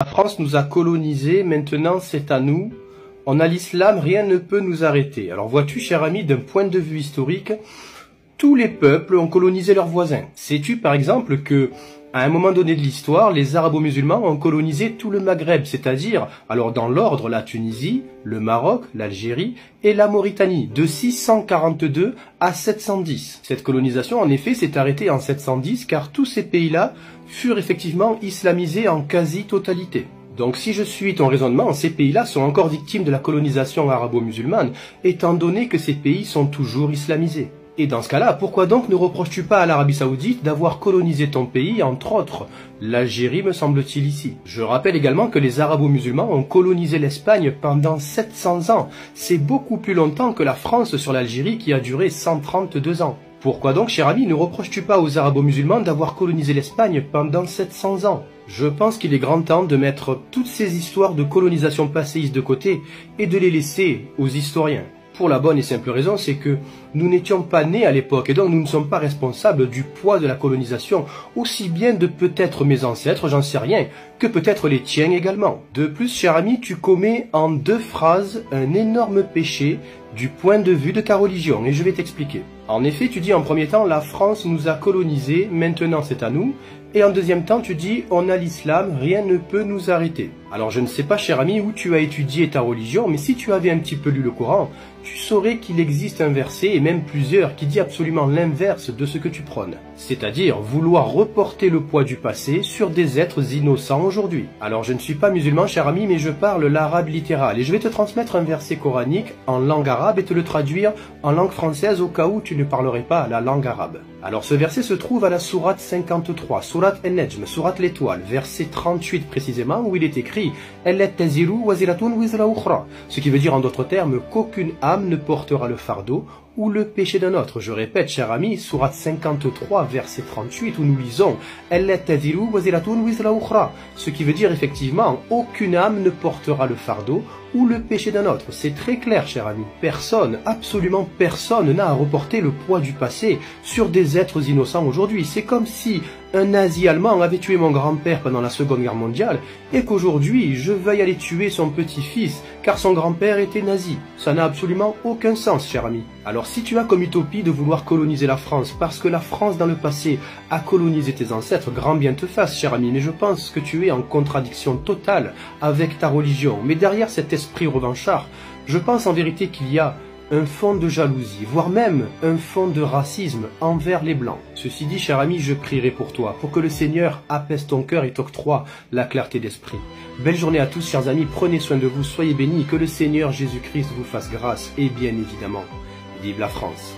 La France nous a colonisés, maintenant c'est à nous. On a l'islam, rien ne peut nous arrêter. Alors vois-tu, cher ami, d'un point de vue historique, tous les peuples ont colonisé leurs voisins. Sais-tu par exemple que, à un moment donné de l'histoire, les arabo-musulmans ont colonisé tout le Maghreb, c'est-à-dire, alors dans l'ordre, la Tunisie, le Maroc, l'Algérie et la Mauritanie, de 642 à 710. Cette colonisation, en effet, s'est arrêtée en 710 car tous ces pays-là furent effectivement islamisés en quasi-totalité. Donc si je suis ton raisonnement, ces pays-là sont encore victimes de la colonisation arabo-musulmane, étant donné que ces pays sont toujours islamisés. Et dans ce cas-là, pourquoi donc ne reproches-tu pas à l'Arabie Saoudite d'avoir colonisé ton pays, entre autres, l'Algérie me semble-t-il ici. Je rappelle également que les arabo-musulmans ont colonisé l'Espagne pendant 700 ans. C'est beaucoup plus longtemps que la France sur l'Algérie qui a duré 132 ans. Pourquoi donc, cher ami, ne reproches-tu pas aux arabo-musulmans d'avoir colonisé l'Espagne pendant 700 ans? Je pense qu'il est grand temps de mettre toutes ces histoires de colonisation passéiste de côté et de les laisser aux historiens. Pour la bonne et simple raison, c'est que nous n'étions pas nés à l'époque et donc nous ne sommes pas responsables du poids de la colonisation, aussi bien de peut-être mes ancêtres, j'en sais rien, que peut-être les tiens également. De plus, cher ami, tu commets en 2 phrases un énorme péché du point de vue de ta religion, et je vais t'expliquer. En effet, tu dis en premier temps, la France nous a colonisés, maintenant c'est à nous, et en deuxième temps, tu dis, on a l'islam, rien ne peut nous arrêter. Alors je ne sais pas, cher ami, où tu as étudié ta religion, mais si tu avais un petit peu lu le Coran, tu saurais qu'il existe un verset, et même plusieurs, qui dit absolument l'inverse de ce que tu prônes. C'est-à-dire vouloir reporter le poids du passé sur des êtres innocents aujourd'hui. Alors je ne suis pas musulman, cher ami, mais je parle l'arabe littéral, et je vais te transmettre un verset coranique en langue arabe et te le traduire en langue française au cas où tu ne parlerais pas la langue arabe. Alors ce verset se trouve à la sourate 53, sourate An-Najm, sourate l'étoile, verset 38 précisément, où il est écrit « Elle taziru waziratun wizra ukhra », ce qui veut dire en d'autres termes qu'aucune âme ne portera le fardeau ou le péché d'un autre. Je répète, cher ami, sourate 53, verset 38, où nous lisons « Elle taziru waziratun wizra ukhra », ce qui veut dire effectivement « Aucune âme ne portera le fardeau ou le péché d'un autre ». C'est très clair, cher ami. Personne, absolument personne n'a à reporter le poids du passé sur des êtres innocents aujourd'hui. C'est comme si un nazi allemand avait tué mon grand-père pendant la Seconde Guerre mondiale et qu'aujourd'hui je veuille aller tuer son petit-fils car son grand-père était nazi. Ça n'a absolument aucun sens, cher ami. Alors si tu as comme utopie de vouloir coloniser la France parce que la France dans le passé a colonisé tes ancêtres, grand bien te fasse, cher ami, mais je pense que tu es en contradiction totale avec ta religion. Mais derrière cet esprit revanchard, je pense en vérité qu'il y a un fond de jalousie, voire même un fond de racisme envers les Blancs. Ceci dit, cher ami, je prierai pour toi, pour que le Seigneur apaise ton cœur et t'octroie la clarté d'esprit. Belle journée à tous, chers amis, prenez soin de vous, soyez bénis, que le Seigneur Jésus-Christ vous fasse grâce, et bien évidemment, vive la France.